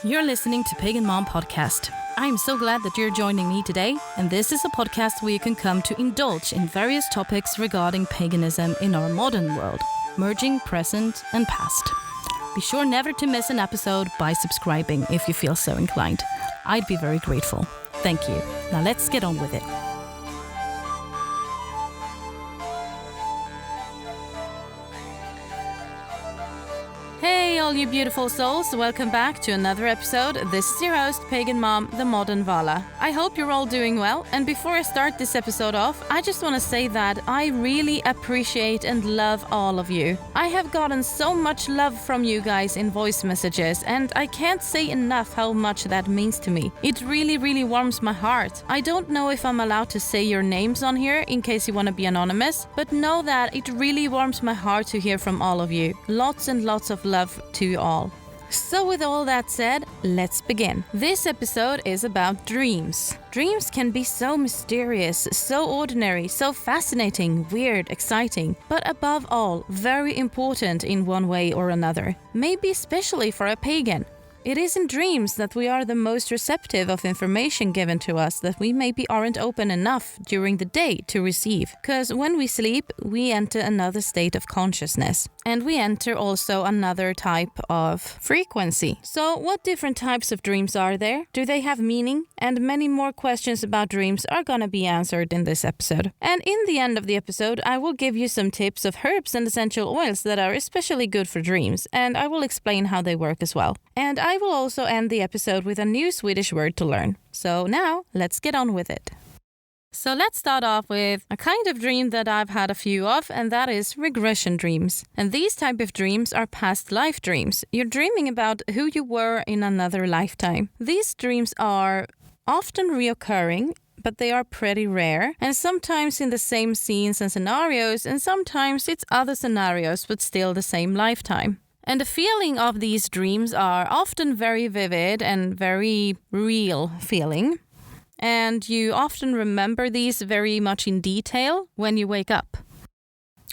You're listening to Pagan Mom Podcast. I'm so glad that you're joining me today, and this is a podcast where you can come to indulge in various topics regarding paganism in our modern world, merging present and past. Be sure never to miss an episode by subscribing if you feel so inclined. I'd be very grateful. Thank you. Now let's get on with it. Hey all you beautiful souls, welcome back to another episode. This is your host, Pagan Mom, the Modern Vala. I hope you're all doing well, and before I start this episode off, I just want to say that I really appreciate and love all of you. I have gotten so much love from you guys in voice messages, and I can't say enough how much that means to me. It really warms my heart. I don't know if I'm allowed to say your names on here in case you want to be anonymous, but know that it really warms my heart to hear from all of you. Lots and lots of love to you all. So with all that said, let's begin. This episode is about dreams. Dreams can be so mysterious, so ordinary, so fascinating, weird, exciting, but above all, very important in one way or another. Maybe especially for a pagan. It is in dreams that we are the most receptive of information given to us that we maybe aren't open enough during the day to receive. Because when we sleep, we enter another state of consciousness. And we enter also another type of frequency. So what different types of dreams are there? Do they have meaning? And many more questions about dreams are gonna be answered in this episode. And in the end of the episode, I will give you some tips of herbs and essential oils that are especially good for dreams. And I will explain how they work as well. And I will also end the episode with a new Swedish word to learn. So now, let's get on with it. So let's start off with a kind of dream that I've had a few of, and that is regression dreams. And these type of dreams are past life dreams. You're dreaming about who you were in another lifetime. These dreams are often reoccurring, but they are pretty rare, and sometimes in the same scenes and scenarios, and sometimes it's other scenarios, but still the same lifetime. And the feeling of these dreams are often very vivid and very real feeling. And you often remember these very much in detail when you wake up.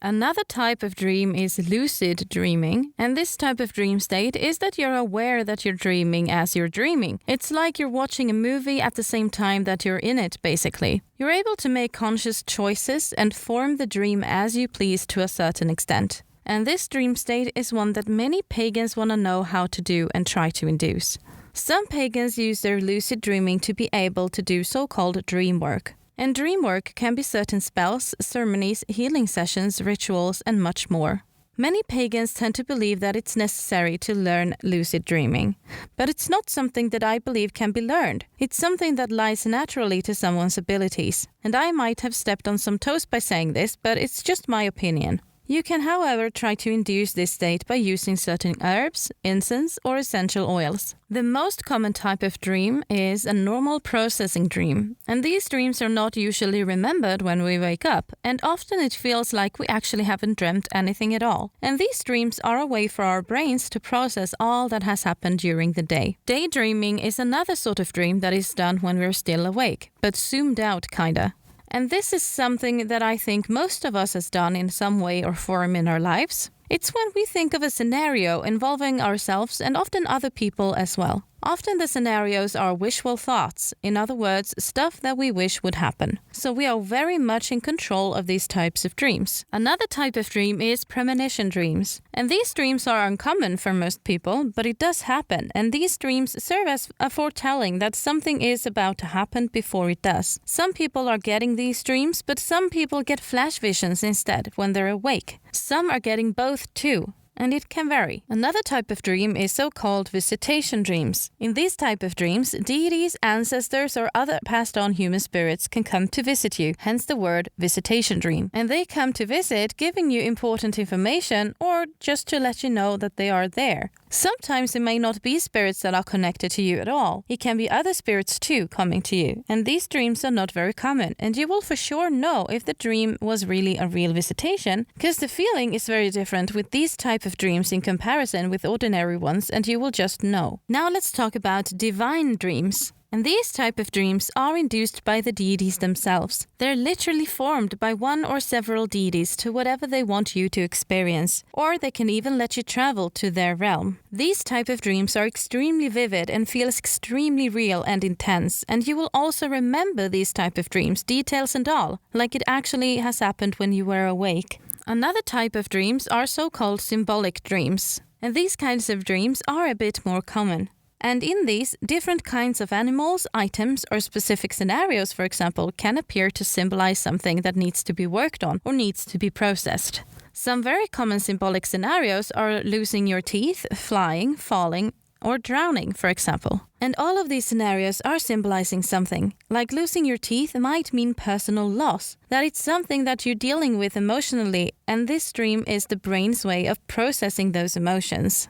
Another type of dream is lucid dreaming, and this type of dream state is that you're aware that you're dreaming as you're dreaming. It's like you're watching a movie at the same time that you're in it, basically. You're able to make conscious choices and form the dream as you please to a certain extent. And this dream state is one that many pagans want to know how to do and try to induce. Some pagans use their lucid dreaming to be able to do so-called dream work. And dream work can be certain spells, ceremonies, healing sessions, rituals, and much more. Many pagans tend to believe that it's necessary to learn lucid dreaming. But it's not something that I believe can be learned. It's something that lies naturally to someone's abilities. And I might have stepped on some toes by saying this, but it's just my opinion. You can, however, try to induce this state by using certain herbs, incense, or essential oils. The most common type of dream is a normal processing dream, and these dreams are not usually remembered when we wake up, and often it feels like we actually haven't dreamt anything at all. And these dreams are a way for our brains to process all that has happened during the day. Daydreaming is another sort of dream that is done when we're still awake, but zoomed out kinda. And this is something that I think most of us has done in some way or form in our lives. It's when we think of a scenario involving ourselves and often other people as well. Often the scenarios are wishful thoughts, in other words, stuff that we wish would happen. So we are very much in control of these types of dreams. Another type of dream is Premonition Dreams. And these dreams are uncommon for most people, but it does happen. And these dreams serve as a foretelling that something is about to happen before it does. Some people are getting these dreams, but some people get flash visions instead when they're awake. Some are getting both too. And it can vary. Another type of dream is so-called Visitation Dreams. In these type of dreams, deities, ancestors, or other passed-on human spirits can come to visit you, hence the word Visitation Dream. And they come to visit, giving you important information or just to let you know that they are there. Sometimes it may not be spirits that are connected to you at all. It can be other spirits too coming to you. And these dreams are not very common. And you will for sure know if the dream was really a real visitation, because the feeling is very different with these type of dreams in comparison with ordinary ones, and you will just know. Now let's talk about divine dreams. And these type of dreams are induced by the deities themselves. They're literally formed by one or several deities to whatever they want you to experience, or they can even let you travel to their realm. These type of dreams are extremely vivid and feels extremely real and intense, and you will also remember these type of dreams, details and all, like it actually has happened when you were awake. Another type of dreams are so-called symbolic dreams, and these kinds of dreams are a bit more common. And in these, different kinds of animals, items, or specific scenarios, for example, can appear to symbolize something that needs to be worked on or needs to be processed. Some very common symbolic scenarios are losing your teeth, flying, falling, or drowning, for example. And all of these scenarios are symbolizing something. Like losing your teeth might mean personal loss, that it's something that you're dealing with emotionally, and this dream is the brain's way of processing those emotions.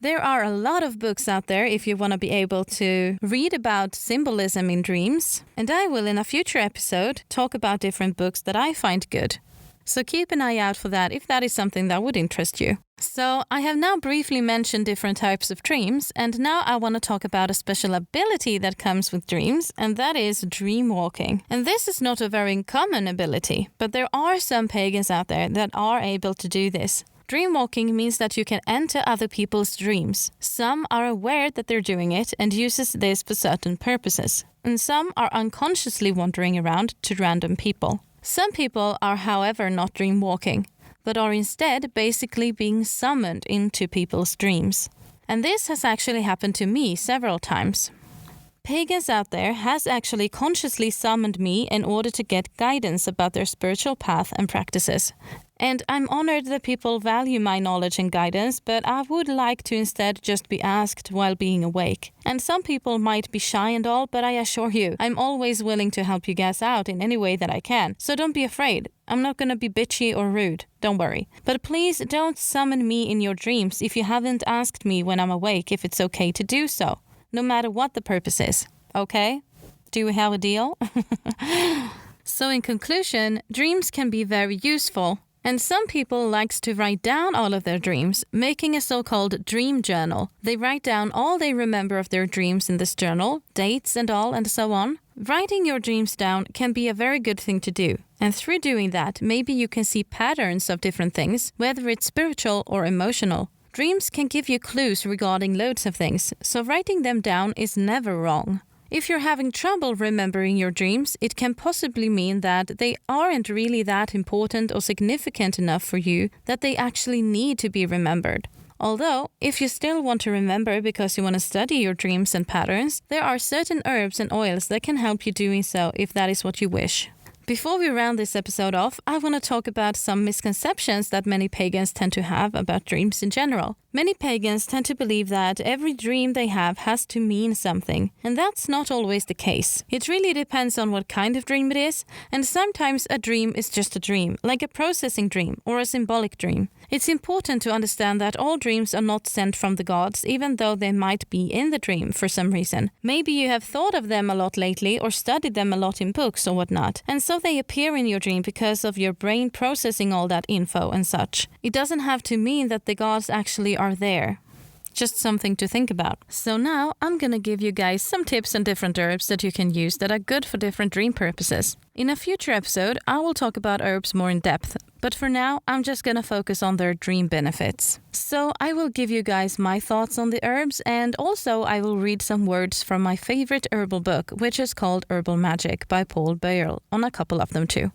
There are a lot of books out there if you want to be able to read about symbolism in dreams, and I will in a future episode talk about different books that I find good. So keep an eye out for that if that is something that would interest you. So I have now briefly mentioned different types of dreams, and now I want to talk about a special ability that comes with dreams, and that is dreamwalking. And this is not a very common ability, but there are some pagans out there that are able to do this. Dreamwalking means that you can enter other people's dreams. Some are aware that they're doing it and uses this for certain purposes, and some are unconsciously wandering around to random people. Some people are, however, not dreamwalking, but are instead basically being summoned into people's dreams. And this has actually happened to me several times. Pagans out there has actually consciously summoned me in order to get guidance about their spiritual path and practices. And I'm honored that people value my knowledge and guidance, but I would like to instead just be asked while being awake. And some people might be shy and all, but I assure you, I'm always willing to help you guys out in any way that I can. So don't be afraid. I'm not gonna be bitchy or rude, don't worry. But please don't summon me in your dreams if you haven't asked me when I'm awake if it's okay to do so, no matter what the purpose is. Okay? Do we have a deal? So in conclusion, dreams can be very useful. And some people likes to write down all of their dreams, making a so-called dream journal. They write down all they remember of their dreams in this journal, dates and all, and so on. Writing your dreams down can be a very good thing to do. And through doing that, maybe you can see patterns of different things, whether it's spiritual or emotional. Dreams can give you clues regarding loads of things, so writing them down is never wrong. If you're having trouble remembering your dreams, it can possibly mean that they aren't really that important or significant enough for you that they actually need to be remembered. Although, if you still want to remember because you want to study your dreams and patterns, there are certain herbs and oils that can help you doing so if that is what you wish. Before we round this episode off, I want to talk about some misconceptions that many pagans tend to have about dreams in general. Many pagans tend to believe that every dream they have has to mean something, and that's not always the case. It really depends on what kind of dream it is, and sometimes a dream is just a dream, like a processing dream or a symbolic dream. It's important to understand that all dreams are not sent from the gods, even though they might be in the dream for some reason. Maybe you have thought of them a lot lately or studied them a lot in books or whatnot, and so they appear in your dream because of your brain processing all that info and such. It doesn't have to mean that the gods actually are there. Just something to think about. So now I'm gonna give you guys some tips on different herbs that you can use that are good for different dream purposes. In a future episode, I will talk about herbs more in depth, but for now, I'm just gonna focus on their dream benefits. So I will give you guys my thoughts on the herbs, and also I will read some words from my favorite herbal book, which is called Herbal Magic by Paul Boyle, on a couple of them too.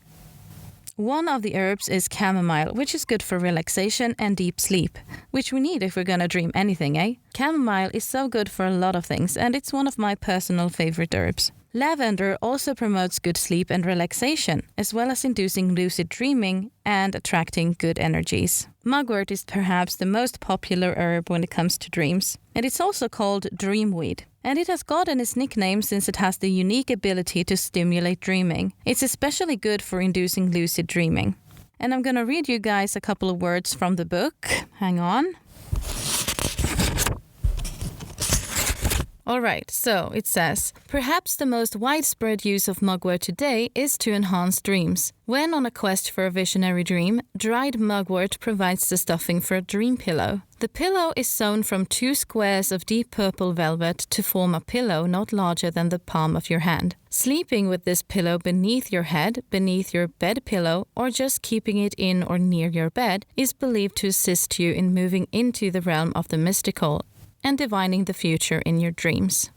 One of the herbs is chamomile, which is good for relaxation and deep sleep, which we need if we're gonna dream anything, eh? Chamomile is so good for a lot of things, and it's one of my personal favorite herbs. Lavender also promotes good sleep and relaxation, as well as inducing lucid dreaming and attracting good energies. Mugwort is perhaps the most popular herb when it comes to dreams, and it's also called dreamweed. And it has gotten its nickname since it has the unique ability to stimulate dreaming. It's especially good for inducing lucid dreaming. And I'm gonna read you guys a couple of words from the book. Hang on. Alright, so it says, perhaps the most widespread use of mugwort today is to enhance dreams. When on a quest for a visionary dream, dried mugwort provides the stuffing for a dream pillow. The pillow is sewn from 2 squares of deep purple velvet to form a pillow not larger than the palm of your hand. Sleeping with this pillow beneath your head, beneath your bed pillow, or just keeping it in or near your bed is believed to assist you in moving into the realm of the mystical and divining the future in your dreams.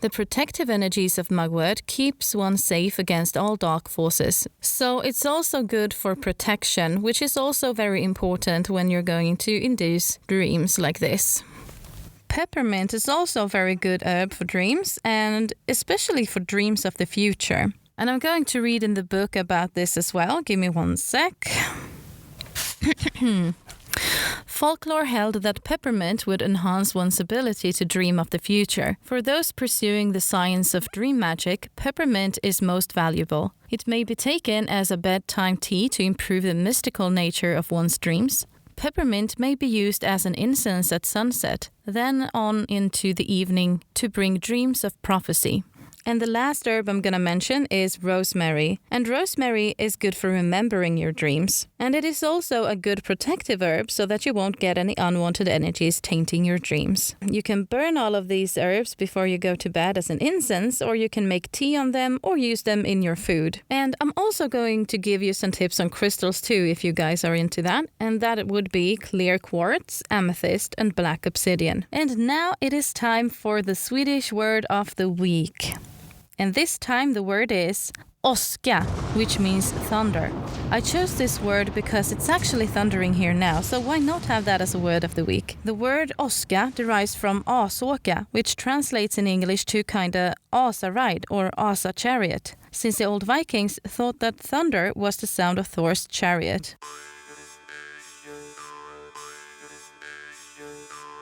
The protective energies of mugwort keeps one safe against all dark forces. So it's also good for protection, which is also very important when you're going to induce dreams like this. Peppermint is also a very good herb for dreams, and especially for dreams of the future. And I'm going to read in the book about this as well. Give me one sec. Folklore held that peppermint would enhance one's ability to dream of the future. For those pursuing the science of dream magic, peppermint is most valuable. It may be taken as a bedtime tea to improve the mystical nature of one's dreams. Peppermint may be used as an incense at sunset, then on into the evening to bring dreams of prophecy. And the last herb I'm going to mention is rosemary. And rosemary is good for remembering your dreams. And it is also a good protective herb so that you won't get any unwanted energies tainting your dreams. You can burn all of these herbs before you go to bed as an incense, or you can make tea on them or use them in your food. And I'm also going to give you some tips on crystals too if you guys are into that. And that would be clear quartz, amethyst and black obsidian. And now it is time for the Swedish word of the week. And this time the word is åska, which means thunder. I chose this word because it's actually thundering here now, so why not have that as a word of the week? The word åska derives from asåka, which translates in English to kinda asa ride or asa chariot, since the old Vikings thought that thunder was the sound of Thor's chariot.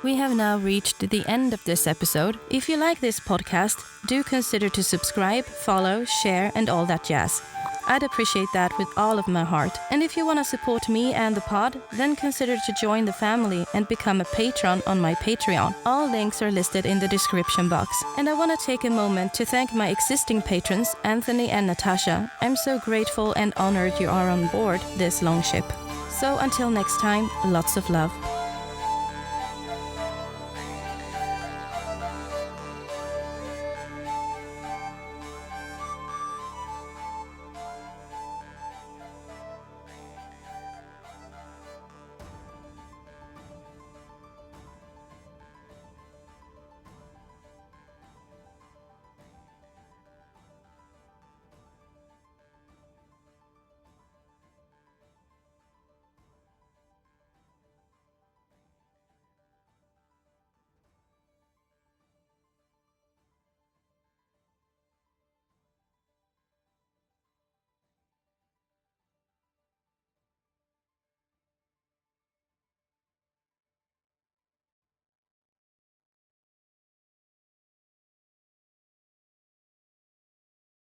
We have now reached the end of this episode. If you like this podcast, do consider to subscribe, follow, share, and all that jazz. I'd appreciate that with all of my heart. And if you want to support me and the pod, then consider to join the family and become a patron on my Patreon. All links are listed in the description box. And I want to take a moment to thank my existing patrons, Anthony and Natasha. I'm so grateful and honored you are on board this long ship. So until next time, lots of love.